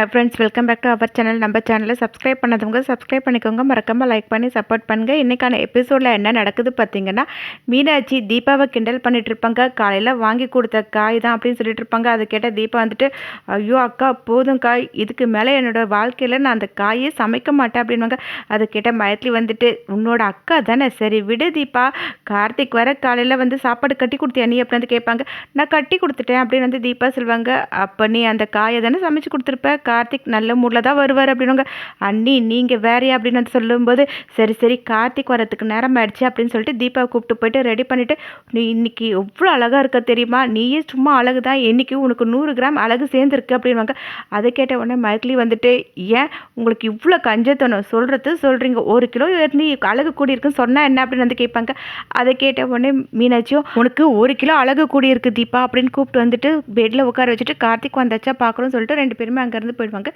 Friends, welcome back to our channel. நம்ம சேனலில் subscribe பண்ணாதவங்க சப்ஸ்கிரைப் பண்ணிக்கோங்க. மறக்காமல் லைக் பண்ணி சப்போர்ட் பண்ணுங்கள். இன்றைக்கான எபிசோடில் என்ன நடக்குது பார்த்தீங்கன்னா, மீனாட்சி தீபாவை கிண்டல் பண்ணிட்டு இருப்பாங்க. காலையில் வாங்கி கொடுத்த காய் தான் அப்படின்னு சொல்லிட்டு இருப்பாங்க. அதை கேட்ட தீபா வந்துட்டு, ஐயோ அக்கா போதும் காய், இதுக்கு மேலே என்னோட வாழ்க்கையில் நான் அந்த காயே சமைக்க மாட்டேன் அப்படின்வாங்க. அதை கேட்ட மைத்லி வந்துட்டு, உன்னோட அக்கா தானே, சரி விடு தீபா, கார்த்திக் வர காலையில் வந்து சாப்பாடு கட்டி கொடுத்தியா நீ அப்படின்னு வந்து கேட்பாங்க. நான் கட்டி கொடுத்துட்டேன் அப்படின்னு வந்து தீபா சொல்லுவாங்க. அப்போ நீ அந்த காயை தானே சமைச்சு கொடுத்துருப்ப, கார்த்திக் நல்ல மூடில் தான் வருவார் அப்படின்னுங்க. அண்ணி நீங்கள் வேறையா அப்படின்னு வந்து சொல்லும்போது, சரி சரி கார்த்திக் வரத்துக்கு நேரம் ஆயிடுச்சு அப்படின்னு சொல்லிட்டு தீபாவை கூப்பிட்டு போயிட்டு ரெடி பண்ணிவிட்டு, நீ இன்னைக்கு எவ்வளோ அழகாக இருக்க தெரியுமா, நீயே சும்மா அழகு தான், என்றைக்கு உனக்கு 100 கிராம் அழகு சேர்ந்துருக்கு அப்படின்வாங்க. அதை கேட்ட உடனே மைத்லி வந்துட்டு, ஏன் உங்களுக்கு இவ்வளோ கஞ்சத்தனம், சொல்கிறீங்க 1 கிலோ இருந்து அழகு கூடி இருக்குன்னு சொன்னால் என்ன அப்படின்னு வந்து கேட்பாங்க. அதை கேட்ட உடனே மீனாட்சியும், உனக்கு 1 கிலோ அழகு கூடி இருக்கு தீபா அப்படின்னு கூப்பிட்டு வந்துட்டு பெட்டில் உட்கார வச்சுட்டு கார்த்திக் வந்தாச்சா பார்க்கணும்னு சொல்லிட்டு 2 பேருமே அங்கேருந்து போயிடுவாங்க.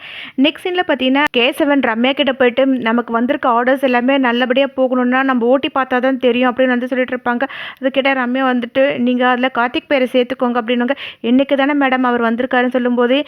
நெக்ஸ்ட் சீனில் பார்த்தீங்கன்னா, கேசவன் ரம்யா கிட்ட போயிட்டு, நமக்கு வந்திருக்க ஆர்டர்ஸ் எல்லாமே நல்லபடியாக போகணும்னா நம்ம ஓட்டி பார்த்தா தான் தெரியும் அப்படின்னு வந்து சொல்லிட்டு இருப்பாங்க. அது கிட்ட ரம்யா வந்துட்டு, நீங்கள் அதில் கார்த்திக் பேரை சேர்த்துக்கோங்க அப்படின்னுங்க. இன்னைக்கு தானே மேடம் அவர் வந்திருக்காருன்னு சொல்லும்போது,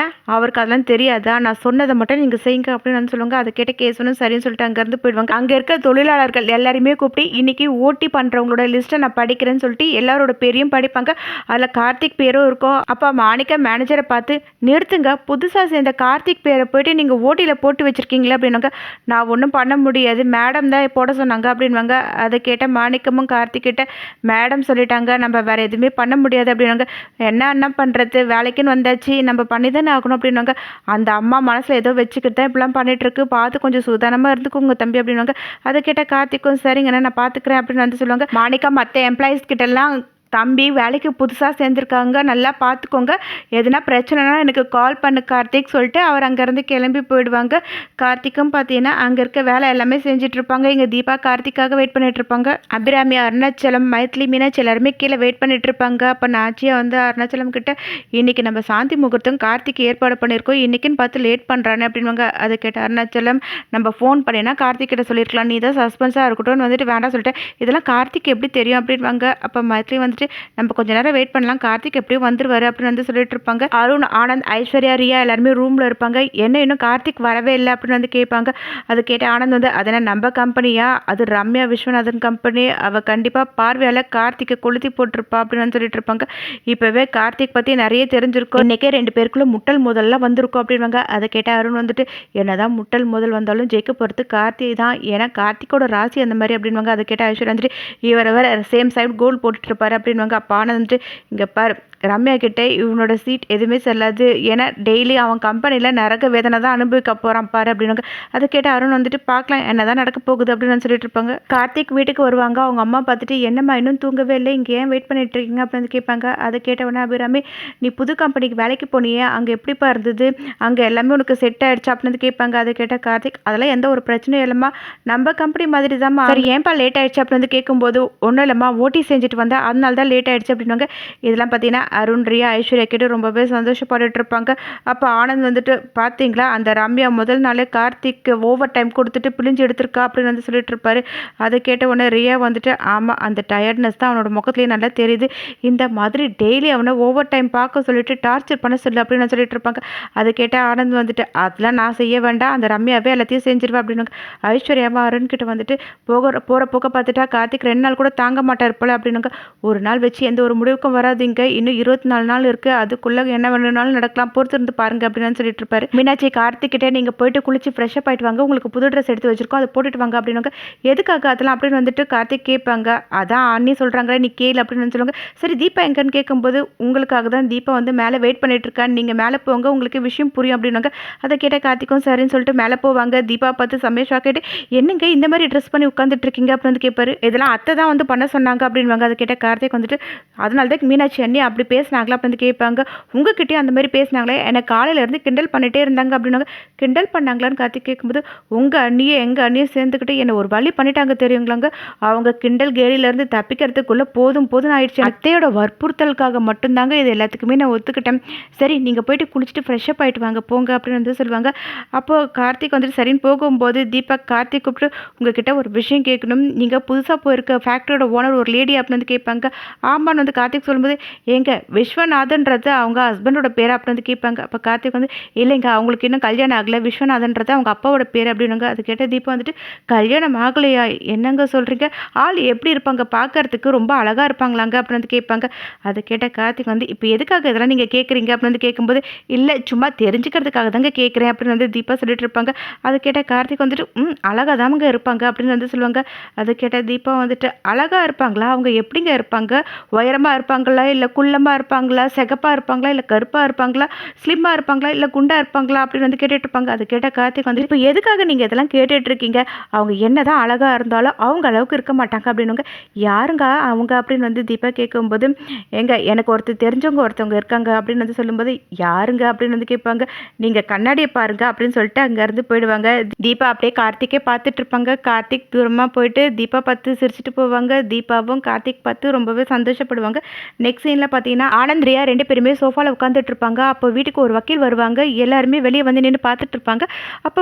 ஏன் அவருக்கு அதெல்லாம் தெரியாதா, நான் சொன்னதை மட்டும் நீங்கள் செய்யுங்க அப்படின்னு வந்து சொல்லுவாங்க. அதை கேட்ட கேசவனும் சரின்னு சொல்லிட்டு அங்கேருந்து போயிடுவாங்க. அங்கே இருக்க தொழிலாளர்கள் எல்லாருமே கூப்பிட்டு, இன்னைக்கு ஓட்டி பண்ணுறவங்களோட லிஸ்ட்டை நான் படிக்கிறேன்னு சொல்லிட்டு எல்லாரோட பேரையும் படிப்பாங்க. அதில் கார்த்திக் பேரும் இருக்கும். அப்போ மாணிக்கா மேனேஜரை பார்த்து, நிறுத்துங்க, புதுசாக சேர்ந்த கார்த்திக் பேரை போயிட்டு நீங்கள் ஓட்டியில் போட்டு வச்சுருக்கீங்களா அப்படின்வாங்க. நான் ஒன்றும் பண்ண முடியாது, மேடம் தான் போட சொன்னாங்க அப்படின்வாங்க. அதை கேட்ட மாணிக்கமும் கார்த்திக் கிட்ட, மேடம் சொல்லிட்டாங்க, நம்ம வேறு எதுவுமே பண்ண முடியாது அப்படின்வாங்க. என்ன பண்ணுறது, வேலைக்குன்னு வந்தாச்சு, நம்ம பண்ணி தானே ஆகணும் அப்படின்வாங்க. அந்த அம்மா மனசில் ஏதோ வச்சுக்கிட்டு தான் இப்படிலாம் பண்ணிகிட்ருக்கு, பார்த்து கொஞ்சம் சுதானமாக இருந்துக்கோங்க தம்பி அப்படின்வாங்க. அதை கேட்ட கார்த்திக்கும், சரிங்கண்ணா நான் பார்த்துக்கிறேன் அப்படின்னு வந்து சொல்லுவாங்க. மாணிக்கா மற்ற எம்ப்ளாயீஸ் கிட்டலாம், தம்பி வேலைக்கு புதுசாக சேர்ந்துருக்காங்க, நல்லா பார்த்துக்கோங்க, எதுனா பிரச்சனைனா எனக்கு கால் பண்ணு கார்த்திக் சொல்லிட்டு அவர் அங்கேருந்து கிளம்பி போயிடுவாங்க. கார்த்திக்கும் பார்த்தீங்கன்னா அங்கே இருக்க வேலை எல்லாமே செஞ்சிட்ருப்பாங்க. இங்கே தீபா கார்த்திக்காக வெயிட் பண்ணிகிட்ருப்பாங்க. அபிராமி, அருணாச்சலம், மைத்லி, மீனாட்சி எல்லாருமே கீழே வெயிட் பண்ணிகிட்ருப்பாங்க. அப்போ நாச்சியா வந்து அருணாச்சலம் கிட்ட, இன்றைக்கி நம்ம சாந்தி முகூர்த்தம் கார்த்திக் ஏற்பாடு பண்ணியிருக்கோம், இன்றைக்கின்னு பார்த்து லேட் பண்ணுறானே அப்படின்வாங்க. அதை கேட்ட அருணாச்சலம், நம்ம ஃபோன் பண்ணினா கார்த்திக் கிட்ட சொல்லியிருக்கலாம், நீ தான் சஸ்பென்ஸாக இருக்கட்டும்னு வந்துட்டு வேண்டாம் சொல்லிட்டேன், இதெல்லாம் கார்த்திக் எப்படி தெரியும் அப்படின்வாங்க. அப்போ மைத்லி வந்து, நம்ம கொஞ்ச நேரம் வெயிட் பண்ணலாம், கார்த்திக் எப்படியும் வந்துருவாரு அப்படின்னு வந்து சொல்லிட்டு இருப்பாங்க. அருண், ஆனந்த், ஐஸ்வர்யா, ரியா எல்லாருமே ரூம்ல இருப்பாங்க. என்ன இன்னும் கார்த்திக் வரவே இல்லை அப்படின்னு வந்து கேட்பாங்க. அது கேட்ட ஆனந்த் வந்து, அதனால் நம்ம கம்பெனியா, அது ரம்யா விஸ்வநாதன் கம்பெனி, அவள் கண்டிப்பாக பார்வையால் கார்த்திகை கொளுத்தி போட்டிருப்பா அப்படின்னு வந்து சொல்லிட்டு இருப்பாங்க. இப்போவே கார்த்திக் பற்றி நிறைய தெரிஞ்சிருக்கும், இன்னைக்கே 2 பேருக்குள்ள முட்டல் முதல்லாம் வந்திருக்கும் அப்படின்வாங்க. அதை கேட்ட அருண் வந்துட்டு, என்னதான் முட்டல் முதல் வந்தாலும் ஜெயிக்க போகிறது கார்த்திக் தான், ஏன்னா கார்த்திகோட ராசி அந்த மாதிரி அப்படின்வாங்க. அதை கேட்ட ஐஸ்வர்யா வந்துட்டு, இவரை வேற சேம் சைடு கோல் போட்டுட்டு இருப்பாரு அப்படின்வாங்க. அப்போ ஆனந்த், இங்கே பாரு ரம்யா கிட்டே இவனோட சீட் எதுவுமே செல்லாது, ஏன்னா டெய்லி அவன் கம்பெனியில் நரக வேதனை தான் அனுபவிக்க போகிறான் பாரு அப்படின்னாங்க. அதை கேட்ட அருண் வந்துட்டு, பார்க்கலாம் என்ன தான் நடக்க போகுது அப்படின்னு சொல்லிட்டு இருப்பாங்க. கார்த்திக் வீட்டுக்கு வருவாங்க. அவங்க அம்மா பார்த்துட்டு, என்னம்மா இன்னும் தூங்கவே இல்லை, இங்கே ஏன் வெயிட் பண்ணிட்டு இருக்கீங்க அப்படின்னு கேட்பாங்க. அதை கேட்டவொடனே அபிராமி, நீ புது கம்பெனிக்கு வேலைக்கு போனியே, அங்கே எப்படிப்பா இருந்தது, அங்கே எல்லாமே உனக்கு செட் ஆகிடுச்சா அப்படின்னு கேட்பாங்க. அதை கேட்ட கார்த்திக், அதெல்லாம் எந்த ஒரு பிரச்சனையும் இல்லைம்மா, நம்ம கம்பெனி மாதிரி தான்மா, சரி ஏன்ப்பா லேட் ஆகிடுச்சு அப்படின்னு கேட்கும்போது, ஒன்றும் இல்லைம்மா ஓட்டி செஞ்சுட்டு வந்தேன், அதனால தான் லேட் ஆகிடுச்சு அப்படின்வாங்க. இதெல்லாம் பார்த்தீங்கன்னா அருண், ரியா, ஐஸ்வர்யா கிட்ட ரொம்பவே சந்தோஷப்பட்டுட்டு இருப்பாங்க. அப்போ ஆனந்த் வந்துட்டு, பார்த்தீங்களா அந்த ரம்யா முதல் நாளே கார்த்திக் ஓவர் டைம் கொடுத்துட்டு பிழிஞ்சு எடுத்திருக்கா அப்படின்னு வந்து சொல்லிட்டு இருப்பாரு. அதை கேட்ட உடனே ரியா வந்துட்டு, ஆமாம் அந்த டயர்ட்னஸ் தான் அவனோட முகத்துலேயே நல்லா தெரியுது, இந்த மாதிரி டெய்லி அவனை ஓவர் டைம் பார்க்க சொல்லிட்டு டார்ச்சர் பண்ண சொல்லு அப்படின்னு சொல்லிட்டு இருப்பாங்க. அதை கேட்ட ஆனந்த் வந்துட்டு, அதெல்லாம் நான் செய்ய வேண்டாம், அந்த ரம்யாவே எல்லாத்தையும் செஞ்சிருவேன் அப்படின்னு. ஐஸ்வர்யாமா அருண் கிட்ட வந்துட்டு, போகிற போக்க பார்த்துட்டா கார்த்திக் 2 நாள் கூட தாங்க மாட்டார் போல அப்படின்னுங்க. ஒரு நாள் வச்சு எந்த ஒரு முடிவுக்கும் வராதுங்க, இன்னும் 24 நாள் இருக்குது, அதுக்குள்ளே என்ன வேணும்னாலும் நடக்கலாம், பொறுத்து இருந்து பாருங்க அப்படின்னு சொல்லிட்டு இருப்பாரு. மீனாட்சி, கார்த்திக் கிட்டே நீங்கள் போயிட்டு குளிச்சு ஃப்ரெஷ்ஷப் ஆகிட்டு வாங்க, உங்களுக்கு புது ட்ரெஸ் எடுத்து வச்சிருக்கோம், அதை போட்டுட்டு வாங்க அப்படின்னாங்க. எதுக்காக அதெல்லாம் அப்படின்னு வந்துட்டு கார்த்திக் கேட்பாங்க. அதான் அண்ணி சொல்கிறாங்களே நீ கேளு அப்படின்னு சொல்லுவாங்க. சரி தீபா எங்கன்னு கேட்கும்போது, உங்களுக்காக தான் தீபா வந்து மேலே வெயிட் பண்ணிட்டு இருக்கான்னு, நீங்கள் மேலே போங்க, உங்களுக்கு விஷயம் புரியும் அப்படின்னாங்க. அதை கேட்ட கார்த்திக்கும் சரின்னு சொல்லிட்டு மேலே போவாங்க. தீபா பார்த்து சமேஷா கேட்டு, என்னங்க இந்த மாதிரி ட்ரெஸ் பண்ணி உட்காந்துட்டு இருக்கீங்க அப்படின்னு வந்து கேட்பாரு. இதெல்லாம் அத்தை தான் வந்து பண்ண சொன்னாங்க அப்படின்வாங்க. அதை கேட்ட கார்த்திக் வந்துட்டு, அதனால தான் மீனாட்சி அண்ணி அப்படி பேசினாங்களா அப்படின்னு கேட்பாங்க. உங்ககிட்டயும் அந்த மாதிரி பேசினாங்களே, எனக்கு காலையிலேருந்து கிண்டல் பண்ணிகிட்டே இருந்தாங்க அப்படின்னாங்க. கிண்டல் பண்ணாங்களான்னு கார்த்திக் கேட்கும்போது, உங்கள் அண்ணியை எங்கள் அண்ணியை சேர்ந்துக்கிட்டு என்னை ஒரு வழி பண்ணிட்டாங்க தெரியுங்களாங்க, அவங்க கிண்டல் கேலியிலேருந்து தப்பிக்கிறதுக்குள்ளே போதும் ஆயிடுச்சு, அத்தையோட வற்புறுத்தலுக்காக மட்டும்தாங்க இது எல்லாத்துக்குமே நான் ஒத்துக்கிட்டேன், சரி நீங்கள் போயிட்டு குளிச்சுட்டு ஃப்ரெஷ்ஷப் ஆகிட்டு வாங்க போங்க அப்படின்னு வந்து சொல்லுவாங்க. அப்போது கார்த்திக் வந்துட்டு சரின்னு போகும்போது தீபக் கார்த்திக் கூப்பிட்டு, உங்ககிட்ட ஒரு விஷயம் கேட்கணும், நீங்கள் புதுசாக போயிருக்க ஃபேக்ட்ரியோட ஓனர் ஒரு லேடி அப்படின்னு வந்து கேட்பாங்க. ஆமான்னு வந்து கார்த்திக் சொல்லும்போது, ஏங்க விஸ்வநாதன்றது அவங்க ஹஸ்பண்டோட பேர் அப்படின்னு வந்து கேட்பாங்க. அப்போ கார்த்திக் வந்து இல்லைங்க அவங்களுக்கு இன்னும் கல்யாணம் ஆகலை, விஸ்வநாதன்றது அவங்க அப்பாவோட பேர் அப்படின்னுங்க. அது கேட்ட தீபா வந்துட்டு கல்யாணம் ஆகலையா, என்னங்க சொல்கிறீங்க, ஆள் எப்படி இருப்பாங்க, பார்க்கறதுக்கு ரொம்ப அழகாக இருப்பாங்களாங்க அப்படின்னு வந்து கேட்பாங்க. அதை கேட்ட கார்த்திக் வந்து இப்போ எதுக்காக இதெல்லாம் நீங்கள் கேட்குறீங்க அப்படின்னு வந்து கேட்கும்போது இல்லை சும்மா தெரிஞ்சுக்கிறதுக்காக தாங்க கேட்குறேன் அப்படின்னு வந்து தீபா சொல்லிட்டு இருப்பாங்க. அதை கேட்ட கார்த்திக் வந்துட்டு அழகாக தாங்க இருப்பாங்க அப்படின்னு வந்து சொல்லுவாங்க. அதை கேட்ட தீபா வந்துட்டு அழகாக இருப்பாங்களா, அவங்க எப்படிங்க இருப்பாங்க, உயரமாக இருப்பாங்களா இல்லை குள்ளமாக இருப்பாங்களா, சிகப்பாக இருப்பாங்களா இல்லை கருப்பாக இருப்பாங்களா, ஸ்லிம்மாக இருப்பாங்களா இல்லை குண்டாக இருப்பாங்களா அப்படின்னு வந்து கேட்டுட்டு இருப்பாங்க. அதை கேட்ட கார்த்திக் வந்து இப்போ எதுக்காக நீங்கள் இதெல்லாம் கேட்டுட்டு இருக்கீங்க, அவங்க என்னதான் அழகாக இருந்தாலும் அவங்க அளவுக்கு இருக்க மாட்டாங்க அப்படின்னுங்க. யாருங்க அவங்க அப்படின்னு வந்து தீபா கேட்கும்போது எனக்கு ஒருத்தர் தெரிஞ்சவங்க ஒருத்தவங்க இருக்காங்க அப்படின்னு வந்து சொல்லும்போது யாருங்க அப்படின்னு வந்து கேட்பாங்க. நீங்கள் கண்ணாடியை பாருங்க அப்படின்னு சொல்லிட்டு அங்கேருந்து போயிடுவாங்க. தீபா அப்படியே கார்த்திக்கே பார்த்துட்டு இருப்பாங்க. கார்த்திக் தூரமாக போயிட்டு தீபா பார்த்து சிரிச்சுட்டு போவாங்க. தீபாவும் கார்த்திக் பார்த்து ரொம்பவே சந்தோஷப்படுவாங்க. நெக்ஸ்ட் சீனில் பார்த்தீங்கன்னா ஆனந்த் ரியா 2 பேருமே சோஃபாவில் உட்காந்துட்டு இருப்பாங்க. அப்போ வீட்டுக்கு ஒரு வக்கீல் வருவாங்க. எல்லாருமே வெளியே வந்து நின்று பார்த்துட்டு இருப்பாங்க. அப்போ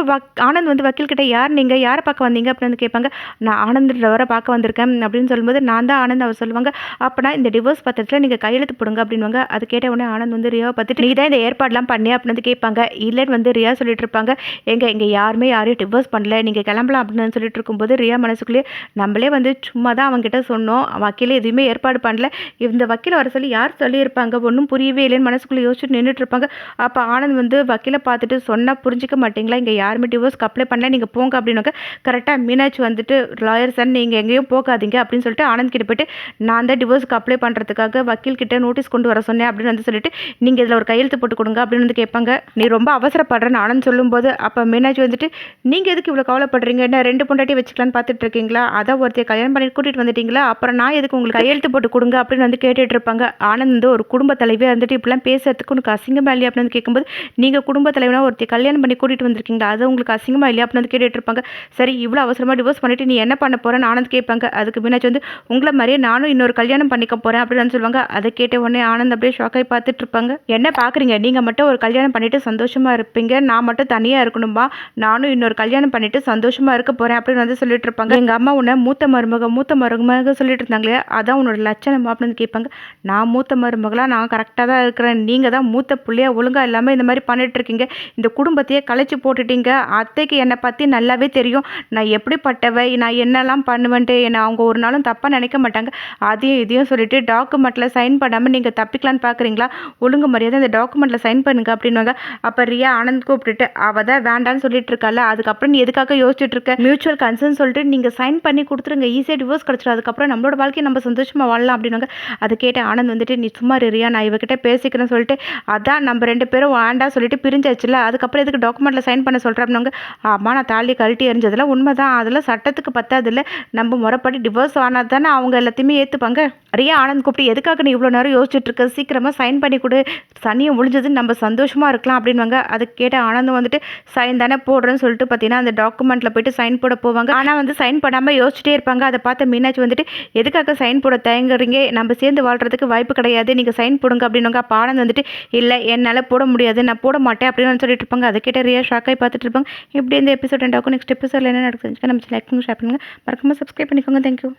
ஆனந்த் வந்து வக்கீல் கிட்ட யார் நீங்கள் யாரை பார்க்க வந்தீங்க அப்படின்னு வந்து கேட்பாங்க. நான் ஆனந்த்ன்றவரை பார்க்க வந்திருக்கேன் அப்படின்னு சொல்லும்போது நான் தான் ஆனந்த். அவர் சொல்லுவாங்க அப்போனா இந்த டிவோர்ஸ் பத்திரத்தில் நீங்கள் கையெழுத்து போடுங்க அப்படின்வாங்க. அது கேட்ட உடனே ஆனந்த் வந்து ரியாவை பார்த்துட்டு நீ தான் இந்த ஏற்பாடுலாம் பண்ணி அப்படின்னு வந்து கேட்பாங்க. இல்லைன்னு வந்து ரியா சொல்லிட்டு இருப்பாங்க. இங்கே யாருமே யாரையும் டிவோர்ஸ் பண்ணல, நீங்கள் கிளம்பலாம் அப்படின்னு சொல்லிட்டு இருக்கும்போது ரியா மனசுக்குள்ளேயே நம்மளே வந்து சும்மா தான் அவங்ககிட்ட சொன்னோம், வக்கீல் எதுவுமே ஏற்பாடு பண்ணல, இந்த வக்கீல் வர சொல்லி யார் சொல்லியிருப்பாங்க, ஒன்றும் புரியவே இல்லைன்னு மனசுக்குள்ளே யோசிச்சுட்டு நின்றுட்டு இருப்பாங்க. அப்போ ஆனந்த் வந்து வக்கீலை பார்த்துட்டு சொன்னால் புரிஞ்சிக்க மாட்டீங்களா, இங்கே யாருமே டிவோர்ஸ்க்கு அப்ளை பண்ணல, நீங்கள் போங்க அப்படின்னாக்க கரெக்டாக மீனாட்சி வந்துட்டு லாயர் சார் நீங்கள் எங்கேயும் போகாதீங்க அப்படின்னு சொல்லிட்டு ஆனந்த் கிட்ட போயிட்டு நான் தான் டிவோர்ஸ்க்கு அப்ளை பண்ணுறதுக்காக வக்கீல் கிட்ட நோட்டீஸ் கொண்டு வர சொன்னேன் அப்படின்னு வந்து சொல்லிட்டு நீங்கள் இதில் ஒரு கையெழுத்து போட்டு கொடுங்க அப்படின்னு வந்து கேட்பாங்க. நீ ரொம்ப அவசரப்படுறேன்னு ஆனந்த் சொல்லும்போது அப்போ மீனாட்சி வந்துட்டு நீங்கள் எதுக்கு இவ்வளோ கவலைப்படுறீங்க, என்ன 2 பொண்டாட்டி வச்சுக்கலான்னு பார்த்துட்டு இருக்கீங்களா, அதான் ஒருத்தைய கல்யாணம் பண்ணி கூட்டிகிட்டு வந்துட்டீங்களா, அப்புறம் நான் எதுக்கு உங்களுக்கு கையெழுத்து போட்டு கொடுங்க அப்படின்னு வந்து கேட்டுட்டு இருப்பாங்க. ஆனந்த் வந்து ஒரு குடும்ப தலைவியாக வந்துட்டு இப்படிலாம் பேசுறதுக்கு உனக்கு அசிங்கமா இல்லையா அப்படின்னு வந்து கேட்கும்போது நீங்கள் குடும்ப தலைவனா ஒருத்தைய கல்யாணம் பண்ணி கூட்டிகிட்டு வந்திருக்கீங்களா, அது உங்களுக்கு அசிங்கமா இல்லையா அப்படின்னு வந்து கேட்டுட்டு இருப்பாங்க. சரி இவ்வளோ அவசரமாக டிவோர்ஸ் பண்ணிட்டு நீ என்ன பண்ண போகிறேன்னு ஆனந்த் கேட்பாங்க. அதுக்கு மீனாட்சி வந்து உங்களை மாதிரியே நானும் இன்னொரு கல்யாணம் பண்ணிக்க போகிறேன் அப்படின்னு சொல்லுவாங்க. அதை கேட்ட உடனே ஆனந்த் அப்படியே ஷாக்காகி பார்த்துட்டு இருப்பாங்க. என்ன பார்க்குறீங்க, நீங்கள் மட்டும் ஒரு கல்யாணம் பண்ணிட்டு சந்தோஷமாக இருப்பீங்க, நான் மட்டும் தனியாக இருக்கணுமா, நானும் இன்னொரு கல்யாணம் பண்ணிட்டு சந்தோஷமாக இருக்க போகிறேன் அப்படின்னு வந்து சொல்லிட்டு இருப்பாங்க. எங்கள் அம்மா உன்னை மூத்த மருமக சொல்லிட்டு இருந்தாங்களே அதான் உன்னோட லட்சணம் அப்படின்னு கேட்பாங்க. நான் மூத்த மருமகளாக நான் கரெக்டாக தான் இருக்கிறேன், நீங்கள் தான் மூத்த பிள்ளையா ஒழுங்காக இல்லாமல் இந்த மாதிரி பண்ணிட்டு இருக்கீங்க, இந்த குடும்பத்தையே கலைச்சி போட்டுட்டீங்க, அத்தைக்கு என்னை பற்றி நல்லாவே தெரியும், நான் எப்படிப்பட்டவை, நான் என்னெல்லாம் பண்ணுவேன்ட்டு, என்னை அவங்க ஒரு நாளும் தப்பாக நினைக்க மாட்டாங்க, அதையும் இதையும் சொல்லிட்டு டாக்குமெண்ட்டில் சைன் பண்ணாமல் நீங்கள் தப்பிக்கலான்னு பார்க்குறீங்களா, ஒழுங்கு மரியாதை இந்த டாக்குமெண்ட்டில் சைன் பண்ணுங்க அப்படின்வாங்க. அப்போ ரியா ஆனந்த் கூப்பிட்டுட்டு அவள் தான் வேண்டான்னு சொல்லிட்டு இருக்கால, அதுக்கப்புறம் நீ எதுக்காக யோசிச்சுட்டு இருக்க, மியூச்சுவல் கன்சர்ன் சொல்லிட்டு நீங்கள் சைன் பண்ணி கொடுத்துருங்க, ஈஸியாக டிவோர்ஸ் கிடச்சிடும், அதுக்கப்புறம் நம்மளோட வாழ்க்கையை நம்ம சந்தோஷமாக வாழலாம் அப்படின்னாங்க. அதை கேட்ட ஆனந்த் வந்துட்டு நீ சும்மா ரியா, நான் இவகிட்ட பேசிக்கிறேன்னு சொல்லிட்டு அதான் நம்ம 2 பேரும் வேண்டாம் சொல்லிட்டு பிரிஞ்சாச்சுல, அதுக்கப்புறம் எதுக்கு டாக்குமெண்ட்டில் சைன் பண்ண சொல்கிறேன் அப்படின்னாங்க. ஆமாம் நான் தாலி கழட்டி எறிஞ்சதெல்லாம் உண்மை தான், அதெல்லாம் சட்டத்துக்கு பத்தாது இல்லை, நம்ம முறைப்படி டிவோர்ஸ் ஆனால் தானே அவங்க எல்லாத்தையுமே ஏற்றுப்பாங்க. ரியா ஆனந்த் கூப்பிட்டு எதுக்காக நீ இவ்வளோ நேரம் யோசிச்சுட்டு இருக்க, சீக்கிரமாக சைன் பண்ணி கொடு, சனியும் முடிஞ்சதுன்னு நம்ம சந்தோஷமாக இருக்கலாம் அப்படின்வாங்க. அதை கேட்ட ஆனந்தம் வந்துட்டு சைன் தானே போடுறேன்னு சொல்லிட்டு பார்த்தீங்கன்னா அந்த டாக்குமெண்ட்டில் போயிட்டு சைன் போட போவாங்க. ஆனால் வந்து சைன் பண்ணாமல் யோசிச்சுட்டே இருப்பாங்க. அதை பார்த்து மீனாட்சி வந்துட்டு எதுக்காக சைன் போட தயங்குறீங்க, நம்ம சேர்ந்து வாழ்கிறதுக்கு வாய்ப்பு கிடையாது, நீங்கள் சைன் போடுங்க அப்படின்னுவாங்க. அப்போ ஆனந்த் வந்துட்டு இல்லை என்னால் போட முடியாது, நான் போட மாட்டேன் அப்படின்னு சொல்லிட்டு இருப்பாங்க. அதை கேட்ட ரியா ஷாக்காகி பார்த்துட்டு இருப்பாங்க. இப்படி இந்த எபிசோட் எண்ட் ஆகும். நெக்ஸ்ட் எபிசோடில் என்ன நடக்குதுன்னு நம்ம லைக் பண்ணி ஷேர் பண்ணுங்கள், மறக்காமல் சப்ஸ்கிரைப் பண்ணிக்கோங்க. தேங்க்யூ.